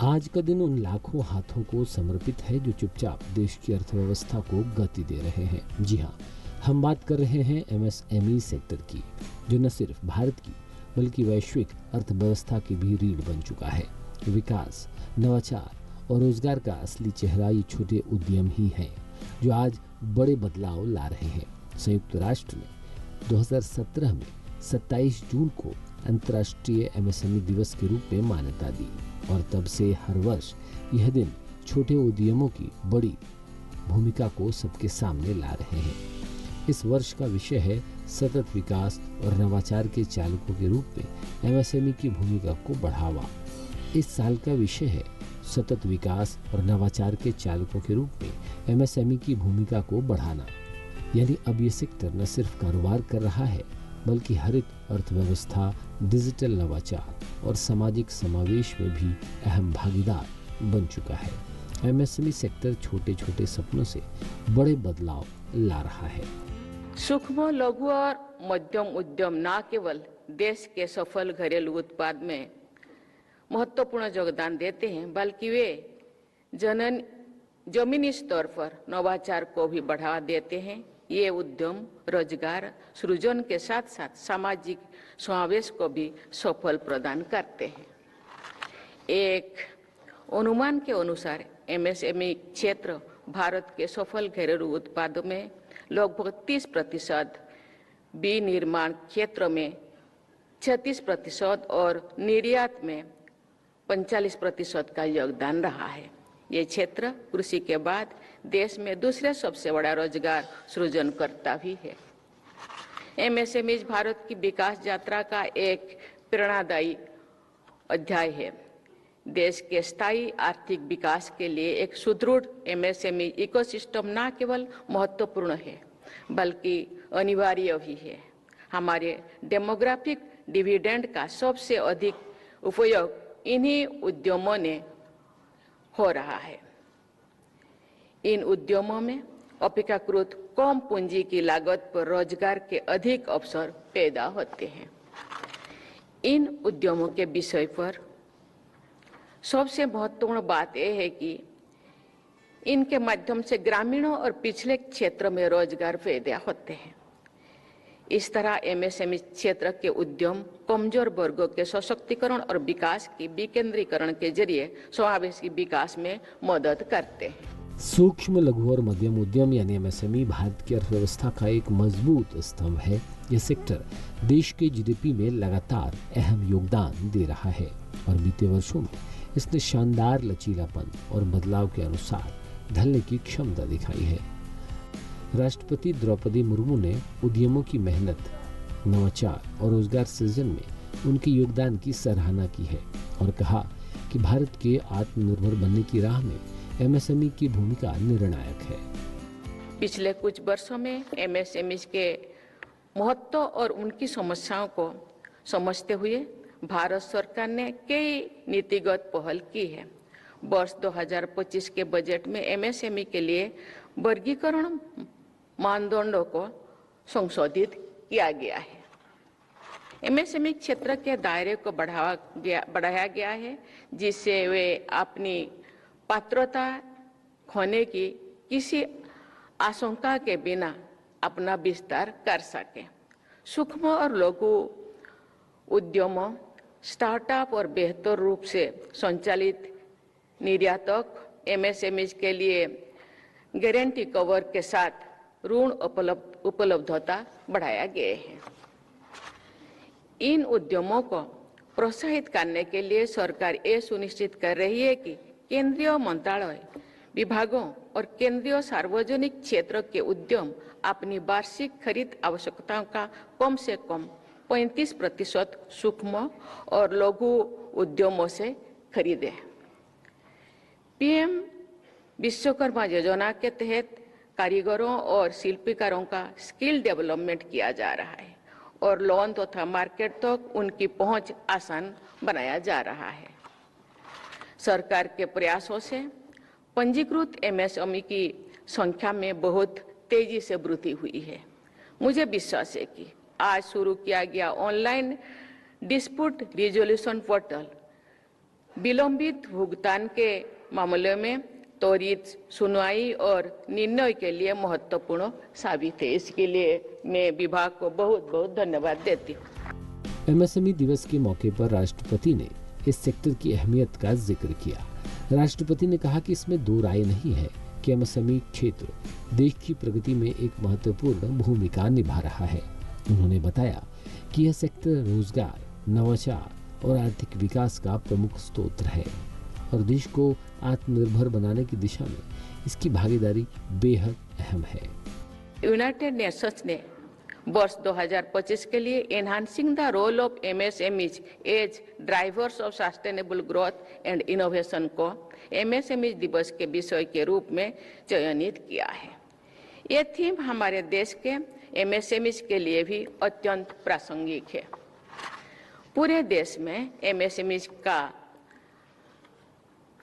आज का दिन उन लाखों हाथों को समर्पित है जो चुपचाप देश की अर्थव्यवस्था को गति दे रहे हैं। जी हाँ, हम बात कर रहे हैं एमएसएमई सेक्टर की, जो न सिर्फ भारत की बल्कि वैश्विक अर्थव्यवस्था की भी रीढ़ बन चुका है। विकास, नवाचार और रोजगार का असली चेहरा ये छोटे उद्यम ही हैं, जो आज बड़े बदलाव ला रहे हैं। संयुक्त राष्ट्र ने 2017 में 27 जून को अंतर्राष्ट्रीय एमएसएमई दिवस के रूप में मान्यता दी और तब से हर वर्ष यह दिन छोटे उद्यमों की बड़ी भूमिका को सबके सामने ला रहे हैं। इस वर्ष का विषय है सतत विकास और नवाचार के चालकों के रूप में एमएसएमई की भूमिका को बढ़ावा। इस साल का विषय है सतत विकास और नवाचार के चालकों के रूप में एमएसएमई की भूमिका को बढ़ाना। यानी अब ये सेक्टर न सिर्फ कारोबार कर रहा है बल्कि हरित अर्थव्यवस्था, डिजिटल नवाचार और सामाजिक समावेश में भी अहम भागीदार बन चुका है। एमएसएमई सेक्टर छोटे छोटे सपनों से बड़े बदलाव ला रहा है। सूक्ष्म, लघु और मध्यम उद्यम न केवल देश के सफल घरेलू उत्पाद में महत्वपूर्ण योगदान देते हैं, बल्कि वे जमीनी स्तर पर नवाचार को भी बढ़ावा देते हैं। ये उद्यम रोजगार सृजन के साथ साथ सामाजिक समावेश को भी सफल प्रदान करते हैं। एक अनुमान के अनुसार एमएसएमई क्षेत्र भारत के सफल घरेलू उत्पादों में लगभग 30%, विनिर्माण क्षेत्र में 36% और निर्यात में 45% का योगदान रहा है। ये क्षेत्र कृषि के बाद देश में दूसरे सबसे बड़ा रोजगार सृजनकर्ता भी है। एमएसएमई भारत की विकास यात्रा का एक प्रेरणादायी अध्याय है। देश के स्थायी आर्थिक विकास के लिए एक सुदृढ़ एमएसएमई इकोसिस्टम न केवल महत्वपूर्ण है बल्कि अनिवार्य भी है। हमारे डेमोग्राफिक डिविडेंड का सबसे अधिक उपयोग इन्हीं उद्यमों ने हो रहा है। इन उद्यमों में अपेक्षाकृत कम पूंजी की लागत पर रोजगार के अधिक अवसर पैदा होते हैं। इन उद्यमों के विषय पर सबसे महत्वपूर्ण बात यह है कि इनके माध्यम से ग्रामीणों और पिछड़े क्षेत्र में रोजगार पैदा होते हैं। इस तरह एमएसएमई क्षेत्र के उद्यम कमजोर वर्गों के सशक्तिकरण और विकास की विकेंद्रीकरण के जरिए समावेशी विकास में मदद करते हैं। सूक्ष्म, लघु और मध्यम उद्यम यानी एमएसएमई भारत की अर्थव्यवस्था का एक मजबूत स्तंभ है। यह सेक्टर देश के जीडीपी में लगातार अहम योगदान दे रहा है और बीते वर्षों में इसने शानदार लचीलापन और बदलाव के अनुसार ढलने की क्षमता दिखाई है। राष्ट्रपति द्रौपदी मुर्मू ने उद्यमों की मेहनत, नवाचार और रोजगार सृजन में उनके योगदान की सराहना की है और कहा कि भारत के आत्मनिर्भर बनने की राह में एमएसएमई की भूमिका निर्णायक है। पिछले कुछ वर्षों में एमएसएमई के महत्व और उनकी समस्याओं को समझते हुए भारत सरकार ने कई नीतिगत पहल की है। वर्ष 2025 के बजट में एमएसएमई के लिए वर्गीकरण मानदंडों को संशोधित किया गया है। एमएसएमई क्षेत्र के दायरे को बढ़ाया गया है, जिससे वे अपनी पात्रता खोने की किसी आशंका के बिना अपना विस्तार कर सके। सूक्ष्म और लघु उद्यमों, स्टार्टअप और बेहतर रूप से संचालित निर्यातक एमएसएमई के लिए गारंटी कवर के साथ ऋण उपलब्धता बढ़ाया गया है। इन उद्यमों को प्रोत्साहित करने के लिए सरकार ये सुनिश्चित कर रही है कि केंद्रीय मंत्रालय, विभागों और केंद्रीय सार्वजनिक क्षेत्र के उद्यम अपनी वार्षिक खरीद आवश्यकताओं का कम से कम 35% सूक्ष्म और लघु उद्यमों से खरीदें। पीएम विश्वकर्मा योजना के तहत कारीगरों और शिल्पकारों का स्किल डेवलपमेंट किया जा रहा है और लोन तथा मार्केट तक उनकी पहुंच आसान बनाया जा रहा है। सरकार के प्रयासों से पंजीकृत एमएसएमई की संख्या में बहुत तेजी से वृद्धि हुई है। मुझे विश्वास है कि आज शुरू किया गया ऑनलाइन डिस्प्यूट रिजोल्यूशन पोर्टल विलंबित भुगतान के मामलों में त्वरित सुनवाई और निर्णय के लिए महत्वपूर्ण साबित है। इसके लिए मैं विभाग को बहुत बहुत धन्यवाद देती हूँ। एमएसएमई दिवस के मौके पर राष्ट्रपति ने इस सेक्टर की अहमियत का जिक्र किया। राष्ट्रपति ने कहा कि इसमें दो राय नहीं है कि एमएसएमई क्षेत्र देश की प्रगति में एक महत्वपूर्ण भूमिका निभा रहा है। उन्होंने बताया कि यह सेक्टर रोजगार, नवाचार और आर्थिक विकास का प्रमुख स्रोत है और देश को आत्मनिर्भर बनाने की दिशा में इसकी भागीदारी बेहद अहम है। यूनाइटेड नेशंस ने वर्ष 2025 के लिए enhancing the role of MSMEs as drivers of sustainable growth and innovation को एमएसएमई दिवस के विषय के रूप में चयनित किया है। ये थीम हमारे देश के एमएसएमईज के लिए भी अत्यंत प्रासंगिक है। पूरे देश में एमएसएमईज का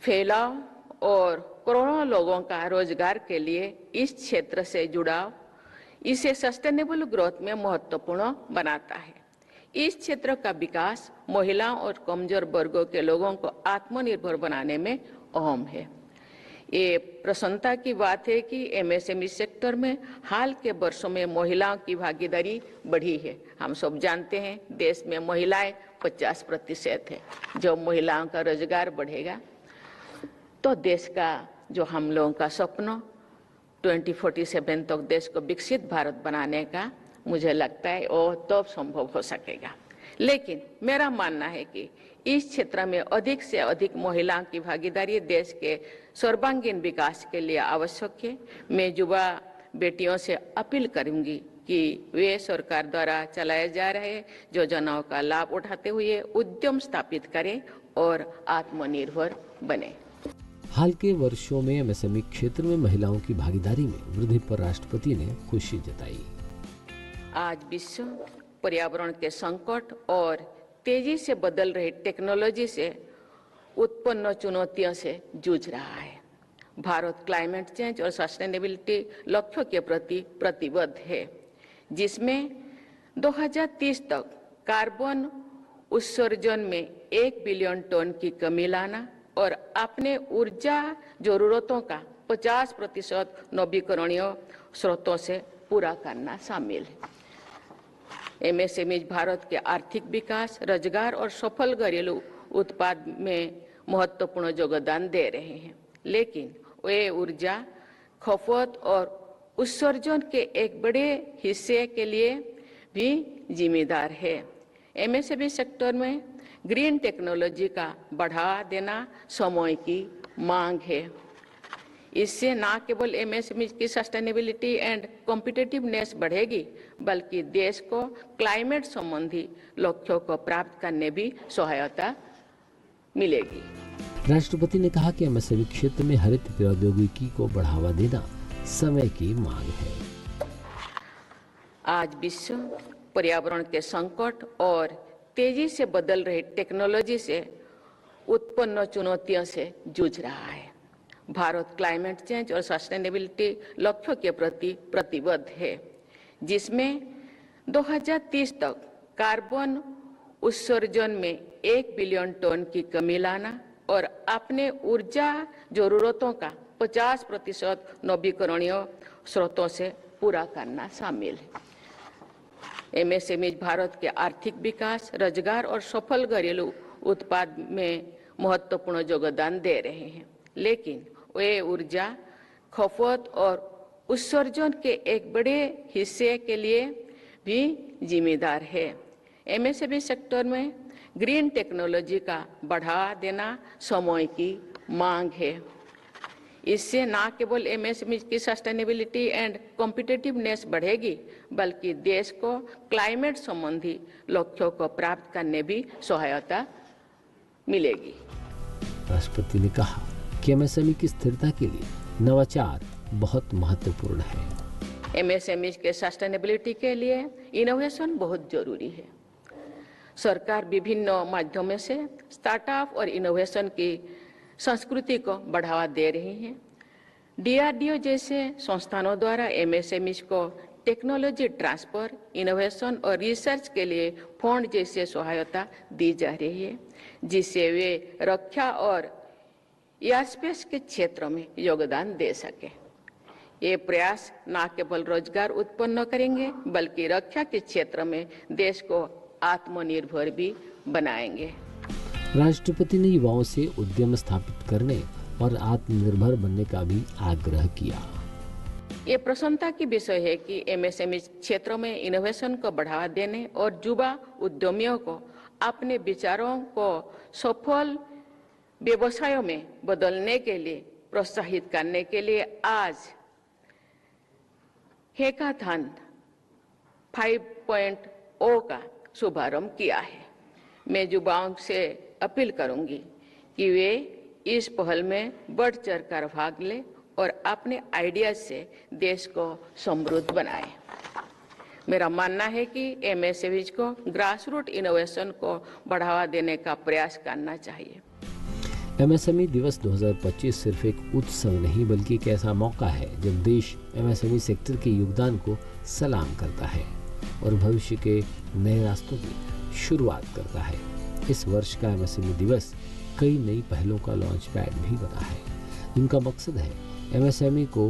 फैलाव और करोड़ों लोगों का रोजगार के लिए इस क्षेत्र से जुड़ाव इसे सस्टेनेबल ग्रोथ में महत्वपूर्ण बनाता है। इस क्षेत्र का विकास महिलाओं और कमजोर वर्गों के लोगों को आत्मनिर्भर बनाने में अहम है। ये प्रसन्नता की बात है कि एमएसएमई सेक्टर में हाल के वर्षों में महिलाओं की भागीदारी बढ़ी है। हम सब जानते हैं देश में महिलाएं 50% है। जब महिलाओं का रोजगार बढ़ेगा तो देश का जो हम लोगों का सपना 2047 तक देश को विकसित भारत बनाने का मुझे लगता है वो तब संभव हो सकेगा। लेकिन मेरा मानना है कि इस क्षेत्र में अधिक से अधिक महिलाओं की भागीदारी देश के सर्वांगीण विकास के लिए आवश्यक है। मैं युवा बेटियों से अपील करूंगी कि वे सरकार द्वारा चलाए जा रहे योजनाओं का लाभ उठाते हुए उद्यम स्थापित करें और आत्मनिर्भर बने। हाल के वर्षों में एमएसएमई क्षेत्र में महिलाओं की भागीदारी में वृद्धि पर राष्ट्रपति ने खुशी जताई। आज विश्व पर्यावरण के संकट और तेजी से बदल रही टेक्नोलॉजी से उत्पन्न चुनौतियों से जूझ रहा है। भारत क्लाइमेट चेंज और सस्टेनेबिलिटी लक्ष्यों के प्रति प्रतिबद्ध है, जिसमें 2030 तक कार्बन उत्सर्जन में 1 बिलियन टन की कमी लाना और अपने ऊर्जा जरूरतों का 50% नवीकरणीय स्रोतों से पूरा करना शामिल है। एमएसएमई भारत के आर्थिक विकास, रोजगार और सफल घरेलू उत्पाद में महत्वपूर्ण योगदान दे रहे हैं, लेकिन वे ऊर्जा खपत और उत्सर्जन के एक बड़े हिस्से के लिए भी जिम्मेदार है। एमएसएमई सेक्टर में ग्रीन टेक्नोलॉजी का बढ़ावा देना समय की मांग है। इससे न केवल एमएसएमई की सस्टेनेबिलिटी एंड कॉम्पिटिटिवनेस बढ़ेगी, बल्कि देश को क्लाइमेट संबंधी लक्ष्यों को प्राप्त करने भी सहायता मिलेगी। राष्ट्रपति ने कहा कि एमएसएमई क्षेत्र में हरित प्रौद्योगिकी को बढ़ावा देना समय की मांग है। आज विश्व पर्यावरण के संकट और तेजी से बदल रही टेक्नोलॉजी से उत्पन्न चुनौतियों से जूझ रहा है। भारत क्लाइमेट चेंज और सस्टेनेबिलिटी लक्ष्यों के प्रति प्रतिबद्ध है, जिसमें 2030 तक कार्बन उत्सर्जन में 1 बिलियन टन की कमी लाना और अपने ऊर्जा जरूरतों का 50% नवीकरणीय स्रोतों से पूरा करना शामिल है। एमएसएमई भारत के आर्थिक विकास, रोजगार और सफल घरेलू उत्पाद में महत्वपूर्ण योगदान दे रहे हैं, लेकिन वे ऊर्जा खपत और उत्सर्जन के एक बड़े हिस्से के लिए भी जिम्मेदार है। एमएसएमई सेक्टर में ग्रीन टेक्नोलॉजी का बढ़ावा देना समय की मांग है। इससे न केवल एमएसएमई की सस्टेनेबिलिटी एंड कॉम्पिटिटिवनेस बढ़ेगी, बल्कि देश को क्लाइमेट संबंधी लक्ष्यों को प्राप्त करने भी सहायता मिलेगी। राष्ट्रपति ने कहा कि एमएसएमई की स्थिरता के लिए नवाचार बहुत महत्वपूर्ण है। एमएसएमई के सस्टेनेबिलिटी के लिए इनोवेशन बहुत जरूरी है। सरकार विभिन्न माध्यमों से स्टार्टअप और इनोवेशन की संस्कृति को बढ़ावा दे रही है। डीआरडीओ जैसे संस्थानों द्वारा एमएसएमई को टेक्नोलॉजी ट्रांसफर, इनोवेशन और रिसर्च के लिए फंड जैसे सहायता दी जा रही है, जिससे वे रक्षा और एयरस्पेस के क्षेत्र में योगदान दे सके। ये प्रयास न केवल रोजगार उत्पन्न करेंगे बल्कि रक्षा के क्षेत्र में देश को आत्मनिर्भर भी बनाएंगे। राष्ट्रपति ने युवाओं से उद्यम स्थापित करने और आत्मनिर्भर बनने का भी आग्रह किया। ये प्रसन्नता की विषय है कि एमएसएमई क्षेत्रों में इनोवेशन को बढ़ावा देने और युवा उद्यमियों को अपने विचारों को सफल व्यवसायों में बदलने के लिए प्रोत्साहित करने के लिए आज हैकाथन 5.0 का शुभारंभ किया है। मैं युवाओं से अपील करूंगी कि वे इस पहल में बढ़ चढ़कर भाग लें और अपने आइडिया से देश को समृद्ध बनाएं। मेरा मानना है कि एमएसएमई को ग्रासरूट इनोवेशन को बढ़ावा देने का प्रयास करना चाहिए। एमएसएमई दिवस 2025 सिर्फ एक उत्सव नहीं बल्कि एक ऐसा मौका है जब देश एमएसएमई सेक्टर के योगदान को सलाम करता है और भविष्य के नए रास्तों की शुरुआत करता है। इस वर्ष का एमएसएमई दिवस कई नई पहलों का लॉन्च पैड भी बना है। इनका मकसद है एमएसएमई को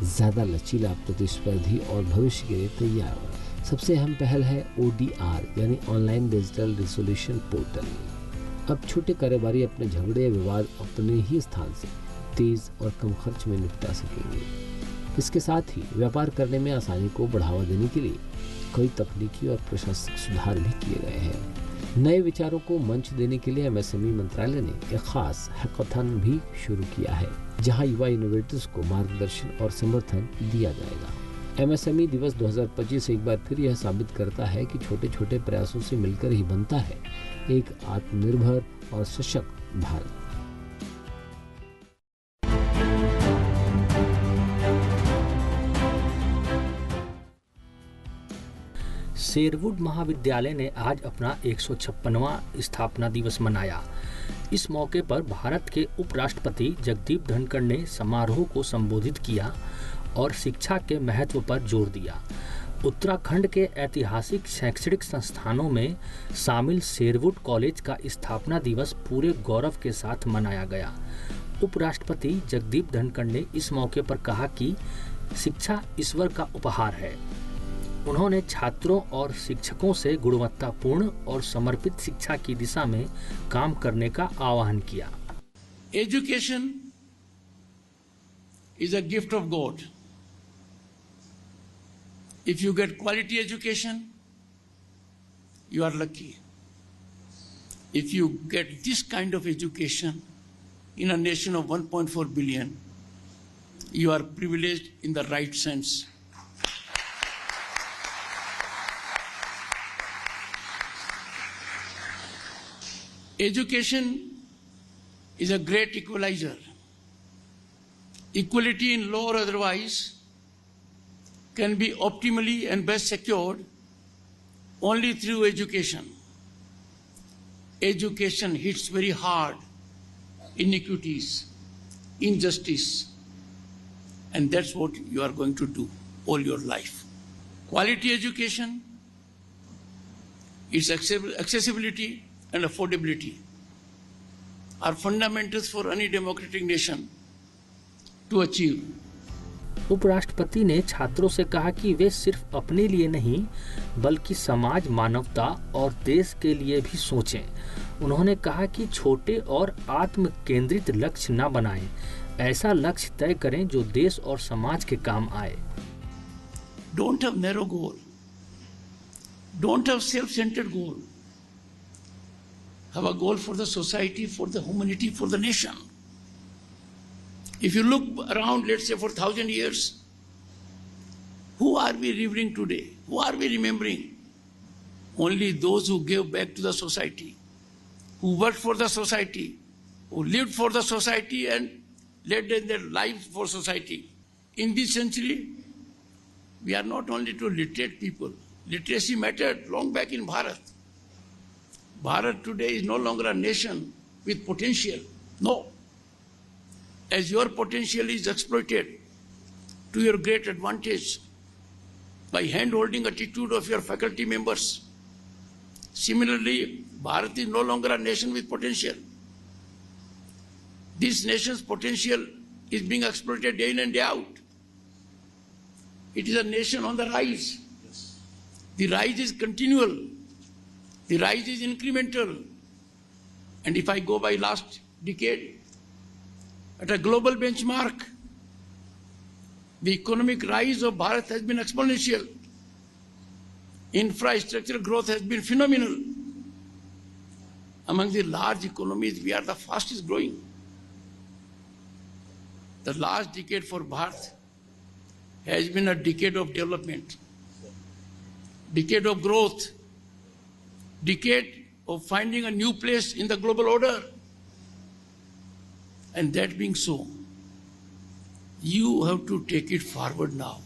ज़्यादा लचीला, प्रतिस्पर्धी और भविष्य के लिए तैयार। सबसे अहम पहल है ODR यानी ऑनलाइन डिजिटल रिजोल्यूशन पोर्टल। अब छोटे कारोबारी अपने झगड़े या विवाद अपने ही स्थान से तेज और कम खर्च में निपटा सकेंगे। इसके साथ ही व्यापार करने में आसानी को बढ़ावा देने के लिए कई तकनीकी और प्रशासनिक सुधार भी किए गए हैं। नए विचारों को मंच देने के लिए एमएसएमई मंत्रालय ने एक खास हैकाथन भी शुरू किया है, जहां युवा इनोवेटर्स को मार्गदर्शन और समर्थन दिया जाएगा। एमएसएमई दिवस 2025 एक बार फिर यह साबित करता है कि छोटे छोटे प्रयासों से मिलकर ही बनता है एक आत्मनिर्भर और सशक्त भारत। शेरवुड महाविद्यालय ने आज अपना 156वां स्थापना दिवस मनाया। इस मौके पर भारत के उपराष्ट्रपति जगदीप धनखड़ ने समारोह को संबोधित किया और शिक्षा के महत्व पर जोर दिया। उत्तराखंड के ऐतिहासिक शैक्षणिक संस्थानों में शामिल शेरवुड कॉलेज का स्थापना दिवस पूरे गौरव के साथ मनाया गया। उपराष्ट्रपति जगदीप धनखड़ ने इस मौके पर कहा कि शिक्षा ईश्वर का उपहार है। उन्होंने छात्रों और शिक्षकों से गुणवत्तापूर्ण और समर्पित शिक्षा की दिशा में काम करने का आह्वान किया। Education is a gift of God. If you get quality education, you are lucky. If you get this kind of education in a nation of 1.4 billion, you are privileged in the right sense. Education is a great equalizer. Equality in law or otherwise can be optimally and best secured only through education. Education hits very hard inequities, injustice, and that's what you are going to do all your life. Quality education, its accessibility and affordability are fundamentals for any democratic nation to achieve. उपराष्ट्रपति ने छात्रों से कहा कि वे सिर्फ अपने लिए नहीं बल्कि समाज, मानवता और देश के लिए भी सोचें। उन्होंने कहा कि छोटे और आत्म केंद्रित लक्ष्य न बनाएं, ऐसा लक्ष्य तय करें जो देश और समाज के काम आए। Don't have narrow goal. Don't have self-centered goal. Have a goal for the society, for the humanity, for the nation. If you look around, let's say for 1,000 years, who are we revering today? Who are we remembering? Only those who gave back to the society, who worked for the society, who lived for the society and led their lives for society. In this century, we are not only to literate people. Literacy mattered long back in Bharat. Bharat today is no longer a nation with potential. No. As your potential is exploited to your great advantage, by hand-holding attitude of your faculty members. Similarly, Bharat is no longer a nation with potential. This nation's potential is being exploited day in and day out. It is a nation on the rise. Yes. The rise is continual. The rise is incremental. And if I go by last decade, at a global benchmark, the economic rise of Bharat has been exponential. Infrastructure growth has been phenomenal. Among the large economies, we are the fastest growing. The last decade for Bharat has been a decade of development, decade of growth, decade of finding a new place in the global order. And that being so, you have to take it forward now.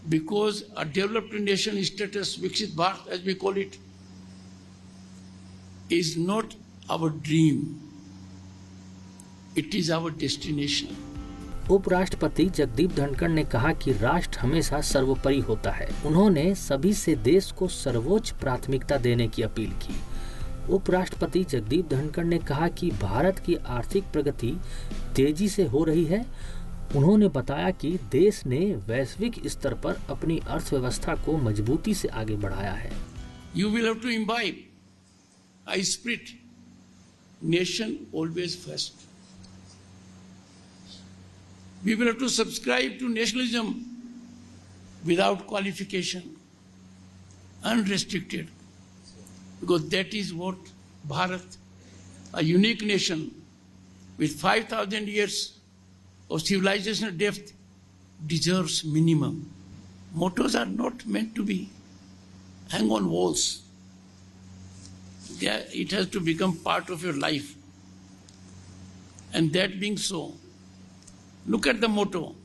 Because a developed nation status, Viksit Bharat, as we call it, is not our dream. It is our destination. उपराष्ट्रपति जगदीप धनखड़ ने कहा कि राष्ट्र हमेशा सर्वोपरि होता है। उन्होंने सभी से देश को सर्वोच्च प्राथमिकता देने की अपील की। उपराष्ट्रपति जगदीप धनखड़ ने कहा कि भारत की आर्थिक प्रगति तेजी से हो रही है। उन्होंने बताया कि देश ने वैश्विक स्तर पर अपनी अर्थव्यवस्था को मजबूती से आगे बढ़ाया है। You will have to imbibe a spirit, nation always first. We will have to subscribe to nationalism without qualification, unrestricted, because that is what Bharat, a unique nation with 5,000 years of civilizational depth, deserves minimum. Mottos are not meant to be hang on walls. It has to become part of your life. And that being so, look at the motto.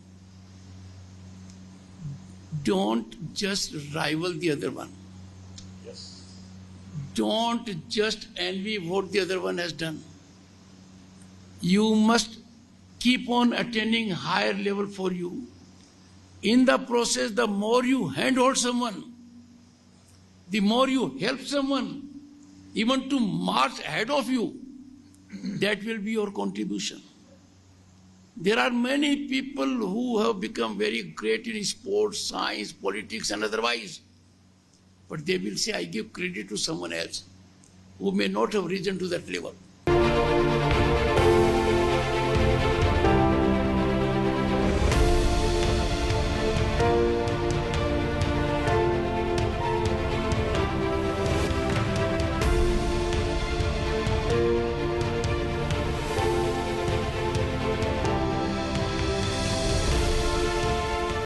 Don't just rival the other one. Yes. Don't just envy what the other one has done. You must keep on attaining higher level for you. In the process, the more you handhold someone, the more you help someone, even to march ahead of you, that will be your contribution. There are many people who have become very great in sports, science, politics, and otherwise. But they will say, I give credit to someone else who may not have risen to that level.